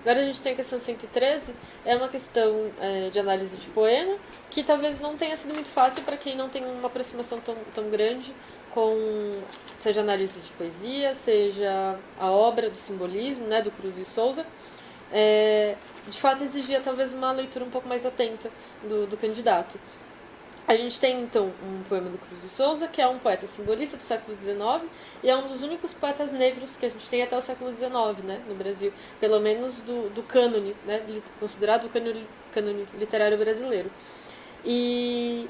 Agora a gente tem a questão 113, é uma questão de análise de poema, que talvez não tenha sido muito fácil para quem não tem uma aproximação tão grande com, seja análise de poesia, seja a obra do simbolismo, né, do Cruz e Souza. De fato exigia talvez uma leitura um pouco mais atenta do candidato. A gente tem, então, um poema do Cruz de Souza, que é um poeta simbolista do século XIX, e é um dos únicos poetas negros que a gente tem até o século XIX, né, no Brasil, pelo menos do cânone, né, considerado o cânone literário brasileiro. E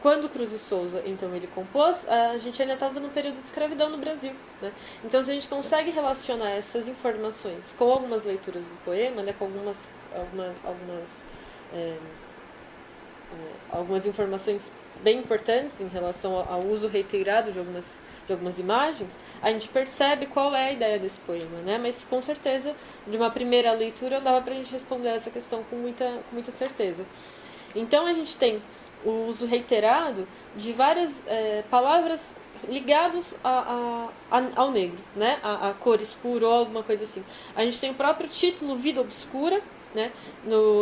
quando Cruz de Souza, então, ele compôs, a gente ainda estava no período de escravidão no Brasil, né? Então, se a gente consegue relacionar essas informações com algumas leituras do poema, né, com algumas informações bem importantes em relação ao uso reiterado de algumas imagens, a gente percebe qual é a ideia desse poema, né? Mas com certeza, de uma primeira leitura, dava para a gente responder essa questão com muita certeza. Então a gente tem o uso reiterado de várias palavras ligados ao negro, né? A cor escura ou alguma coisa assim. A gente tem o próprio título Vida Obscura, né?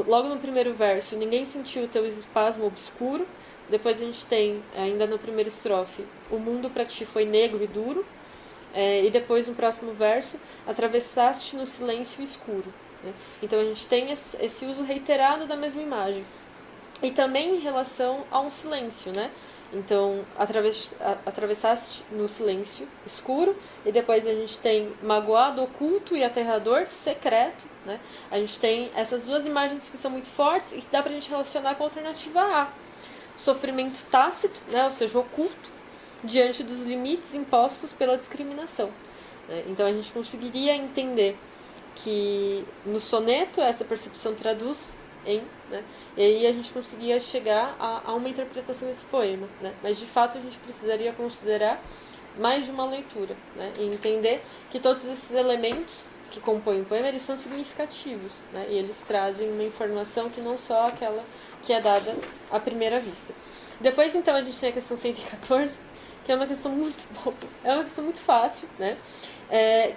Logo no primeiro verso, ninguém sentiu o teu espasmo obscuro. Depois a gente tem, ainda no primeiro estrofe, o mundo para ti foi negro e duro. E depois no próximo verso, atravessaste no silêncio escuro. Né? Então a gente tem esse uso reiterado da mesma imagem. E também em relação a um silêncio, né? Então, atravessaste no silêncio escuro, e depois a gente tem magoado, oculto e aterrador, secreto, né? A gente tem essas duas imagens que são muito fortes e que dá pra gente relacionar com a alternativa A. Sofrimento tácito, né? Ou seja, oculto, diante dos limites impostos pela discriminação. Né? Então, a gente conseguiria entender que no soneto essa percepção traduz né? E aí a gente conseguia chegar a uma interpretação desse poema, né? Mas de fato a gente precisaria considerar mais de uma leitura, né? E entender que todos esses elementos que compõem o poema, eles são significativos, né? E eles trazem uma informação que não só aquela que é dada à primeira vista. Depois então a gente tem a questão 114, que é uma questão muito boa, é uma questão muito fácil, né?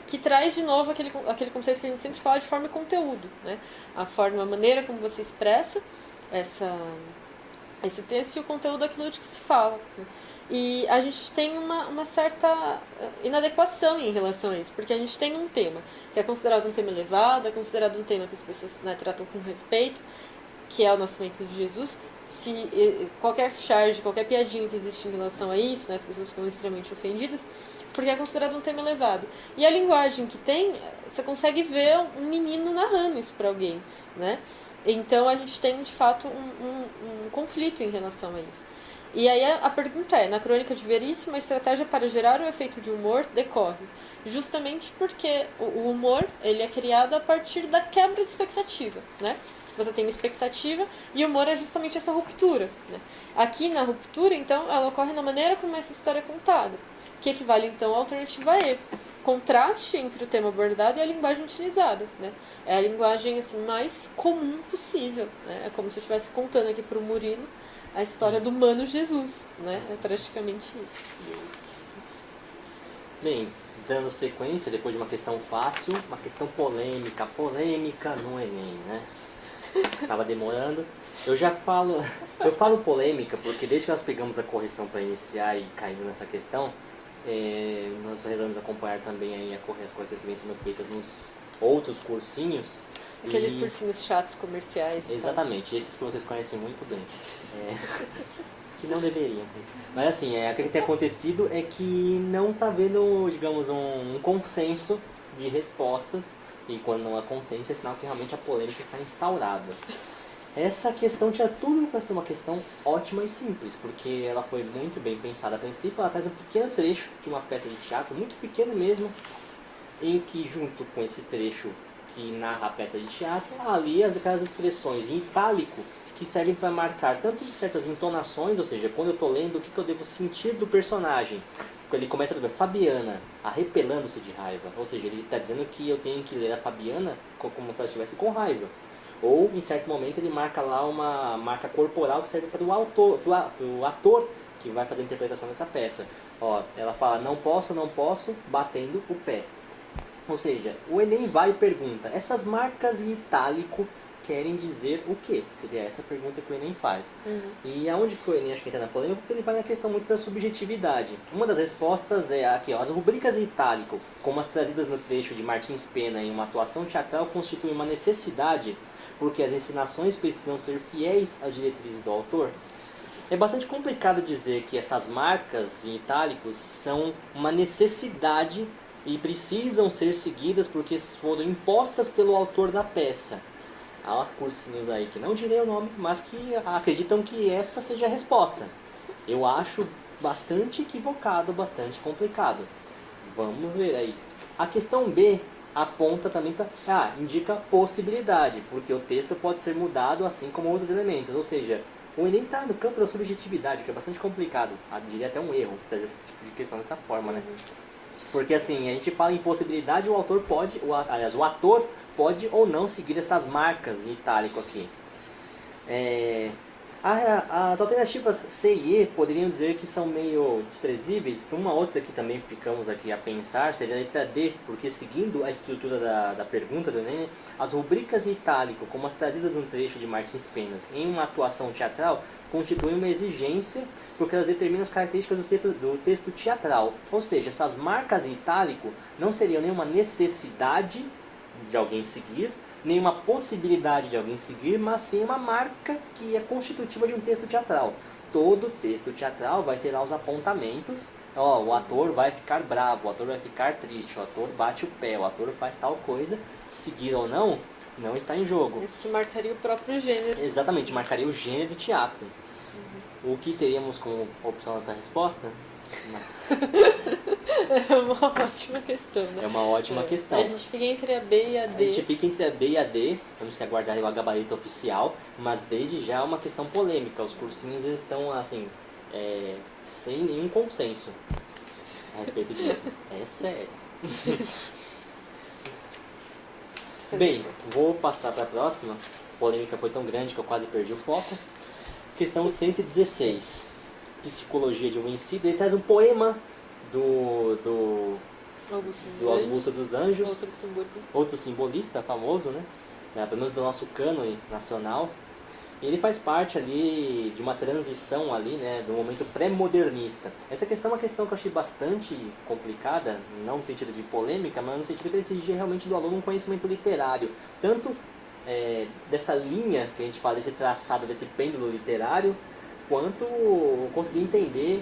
Que traz de novo aquele conceito que a gente sempre fala de forma e conteúdo, né? A forma, a maneira como você expressa esse texto e o conteúdo daquilo de que se fala. Né? E a gente tem uma certa inadequação em relação a isso, porque a gente tem um tema que é considerado um tema elevado, é considerado um tema que as pessoas, né, tratam com respeito, que é o nascimento de Jesus. Se qualquer charge, qualquer piadinha que existe em relação a isso, né, as pessoas ficam extremamente ofendidas, porque é considerado um tema elevado. E a linguagem que tem, você consegue ver um menino narrando isso para alguém, né? Então a gente tem de fato um conflito em relação a isso. E aí a pergunta é, na crônica de Veríssimo, a estratégia para gerar o efeito de humor decorre justamente porque o humor ele é criado a partir da quebra de expectativa, né? Você tem uma expectativa e o humor é justamente essa ruptura. Né? Aqui na ruptura, então, ela ocorre na maneira como essa história é contada, que equivale então à alternativa E. Contraste entre o tema abordado e a linguagem utilizada. Né? É a linguagem assim, mais comum possível. Né? É como se eu estivesse contando aqui para o Murilo a história do Mano Jesus. Né? É praticamente isso. Bem, dando sequência, depois de uma questão fácil, uma questão polêmica no Enem, né? Tava demorando. Eu falo polêmica porque desde que nós pegamos a correção para iniciar e caímos nessa questão, nós resolvemos acompanhar também aí as coisas bem sendo feitas nos outros cursinhos. Aqueles cursinhos chatos comerciais. Exatamente, esses que vocês conhecem muito bem. Que não deveriam. Mas assim, o que tem acontecido é que não está havendo, digamos, um consenso de respostas. E quando não há consenso, é sinal que realmente a polêmica está instaurada. Essa questão tinha tudo para ser uma questão ótima e simples, porque ela foi muito bem pensada a princípio. Ela traz um pequeno trecho de uma peça de teatro, muito pequeno mesmo, em que junto com esse trecho que narra a peça de teatro, há ali aquelas expressões em itálico que servem para marcar tanto certas entonações, ou seja, quando eu estou lendo, o que eu devo sentir do personagem. Ele começa a dizer Fabiana, arrepelando-se de raiva. Ou seja, ele está dizendo que eu tenho que ler a Fabiana como se ela estivesse com raiva. Ou, em certo momento, ele marca lá uma marca corporal que serve para o ator que vai fazer a interpretação dessa peça. Ó, ela fala, não posso, batendo o pé. Ou seja, o Enem vai e pergunta, essas marcas em itálico querem dizer o quê? Seria essa a pergunta que o Enem faz. E aonde que o Enem acho que entra na polêmica? Porque ele vai na questão muito da subjetividade. Uma das respostas é aqui, ó, as rubricas em itálico, como as trazidas no trecho de Martins Pena em uma atuação teatral, constituem uma necessidade, porque as encenações precisam ser fiéis às diretrizes do autor. É bastante complicado dizer que essas marcas em itálicos são uma necessidade e precisam ser seguidas porque foram impostas pelo autor da peça. Há uns cursinhos aí que não direi o nome, mas que acreditam que essa seja a resposta. Eu acho bastante equivocado, bastante complicado. Vamos ver aí. A questão B aponta também para... indica possibilidade, porque o texto pode ser mudado assim como outros elementos. Ou seja, o Enem está no campo da subjetividade, que é bastante complicado. Diria até um erro trazer esse tipo de questão dessa forma, né? Porque assim, a gente fala em possibilidade, o autor pode, o ator pode ou não seguir essas marcas em itálico aqui. As alternativas C e E poderiam dizer que são meio desprezíveis. Uma outra que também ficamos aqui a pensar seria a letra D, porque seguindo a estrutura da pergunta do Enem, as rubricas em itálico, como as trazidas no trecho de Martins Penas em uma atuação teatral, constituem uma exigência porque elas determinam as características do texto teatral. Ou seja, essas marcas em itálico não seriam nenhuma necessidade de alguém seguir, nenhuma possibilidade de alguém seguir, mas sim uma marca que é constitutiva de um texto teatral. Todo texto teatral vai ter lá os apontamentos. O ator vai ficar bravo, o ator vai ficar triste, o ator bate o pé, o ator faz tal coisa. Seguir ou não, não está em jogo. Isso que marcaria o próprio gênero. Exatamente, marcaria o gênero do teatro. O que teríamos como opção nessa resposta? É uma ótima questão, né? É uma ótima questão. A gente fica entre a B e a D. A gente fica entre a B e a D, temos que aguardar o gabarito oficial, mas desde já é uma questão polêmica. Os cursinhos eles estão assim, sem nenhum consenso a respeito disso. É sério. Bem, vou passar para a próxima. A polêmica foi tão grande que eu quase perdi o foco. Questão 116. Psicologia de um vencido. Ele traz um poema do Augusto dos Anjos, outro simbolista famoso, né? Pelo menos do nosso cânone nacional. E ele faz parte ali de uma transição ali, né, do momento pré-modernista. Essa questão é uma questão que eu achei bastante complicada, não no sentido de polêmica, mas no sentido que ele exigia realmente do aluno um conhecimento literário, tanto dessa linha que a gente fala, desse traçado, desse pêndulo literário, quanto conseguir entender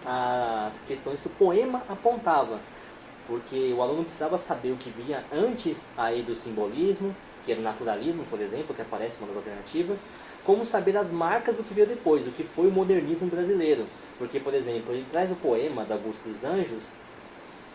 as questões que o poema apontava. Porque o aluno precisava saber o que vinha antes aí do simbolismo, que era o naturalismo, por exemplo, que aparece uma das alternativas, como saber as marcas do que veio depois, do que foi o modernismo brasileiro. Porque, por exemplo, ele traz o poema da Augusto dos Anjos,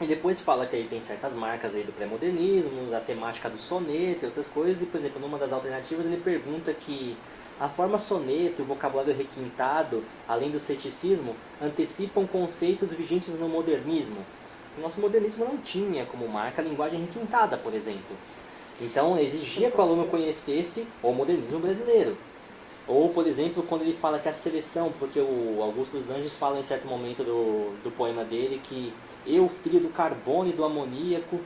e depois fala que aí tem certas marcas aí do pré-modernismo, a temática do soneto e outras coisas, e, por exemplo, numa das alternativas ele pergunta que a forma soneto e o vocabulário requintado, além do ceticismo, antecipam conceitos vigentes no modernismo. O nosso modernismo não tinha como marca a linguagem requintada, por exemplo. Então, exigia que o aluno conhecesse o modernismo brasileiro. Ou, por exemplo, quando ele fala que a seleção, porque o Augusto dos Anjos fala em certo momento do poema dele que eu, filho do carbono e do amoníaco,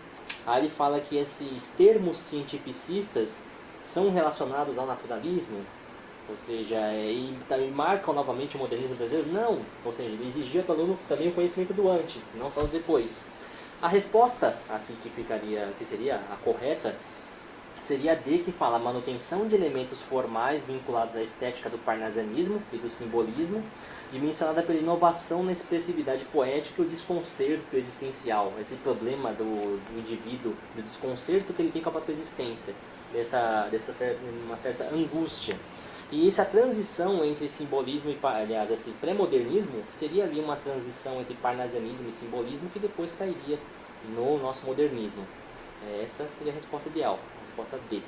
aí ele fala que esses termos cientificistas são relacionados ao naturalismo, ou seja, e marcam novamente o modernismo brasileiro? Não, ou seja, ele exigia do aluno também o conhecimento do antes, não só do depois. A resposta aqui que seria a correta, seria a D, que fala a manutenção de elementos formais vinculados à estética do parnasianismo e do simbolismo, dimensionada pela inovação na expressividade poética e o desconcerto existencial, esse problema do indivíduo, do desconcerto que ele tem com a própria existência, uma certa angústia. E essa transição entre simbolismo e, aliás, esse pré-modernismo, seria ali uma transição entre parnasianismo e simbolismo que depois cairia no nosso modernismo. Essa seria a resposta ideal, a resposta D.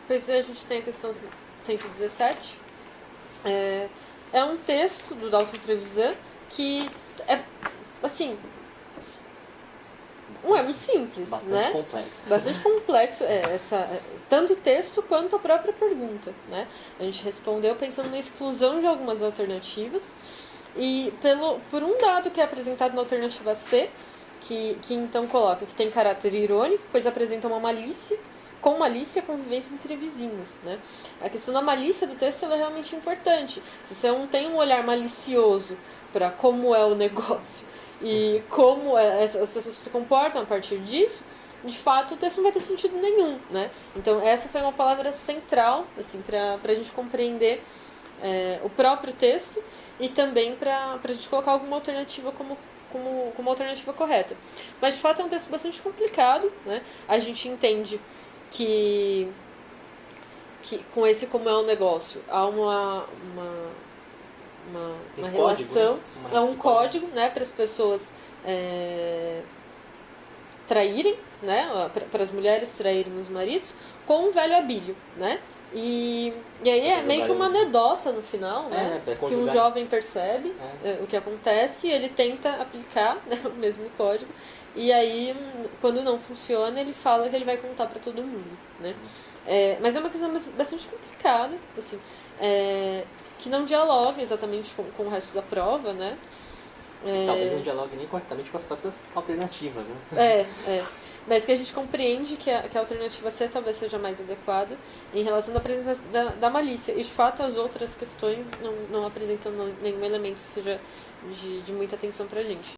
Pois é, a gente tem a questão 117. É um texto do Dalton Trevisan que é, assim, não é muito simples, bastante, né? Complexo. Bastante complexo, tanto o texto quanto a própria pergunta, né? A gente respondeu pensando na exclusão de algumas alternativas e por um dado que é apresentado na alternativa C, que então coloca que tem caráter irônico, pois apresenta uma malícia, com malícia a convivência entre vizinhos, né? A questão da malícia do texto ela é realmente importante. Se você não tem um olhar malicioso para como é o negócio e como as pessoas se comportam a partir disso, de fato o texto não vai ter sentido nenhum, né? Então essa foi uma palavra central assim, para a gente compreender o próprio texto e também para a gente colocar alguma alternativa como alternativa correta. Mas de fato é um texto bastante complicado, né? A gente entende que com esse como é um negócio há uma relação, código, né? um código, né, para as pessoas traírem, né, para as mulheres traírem os maridos com um velho Abílio, né? E aí é meio que uma anedota no final, né? Que um jovem percebe o que acontece e ele tenta aplicar, né, o mesmo código. E aí, quando não funciona, ele fala que ele vai contar para todo mundo, né? Mas é uma questão bastante complicada, assim, que não dialoga exatamente com o resto da prova, né? Talvez não dialogue nem corretamente com as próprias alternativas, né? Mas que a gente compreende que a alternativa C talvez seja mais adequada em relação à presença da malícia. E, de fato, as outras questões não apresentam nenhum elemento que seja de muita atenção pra gente.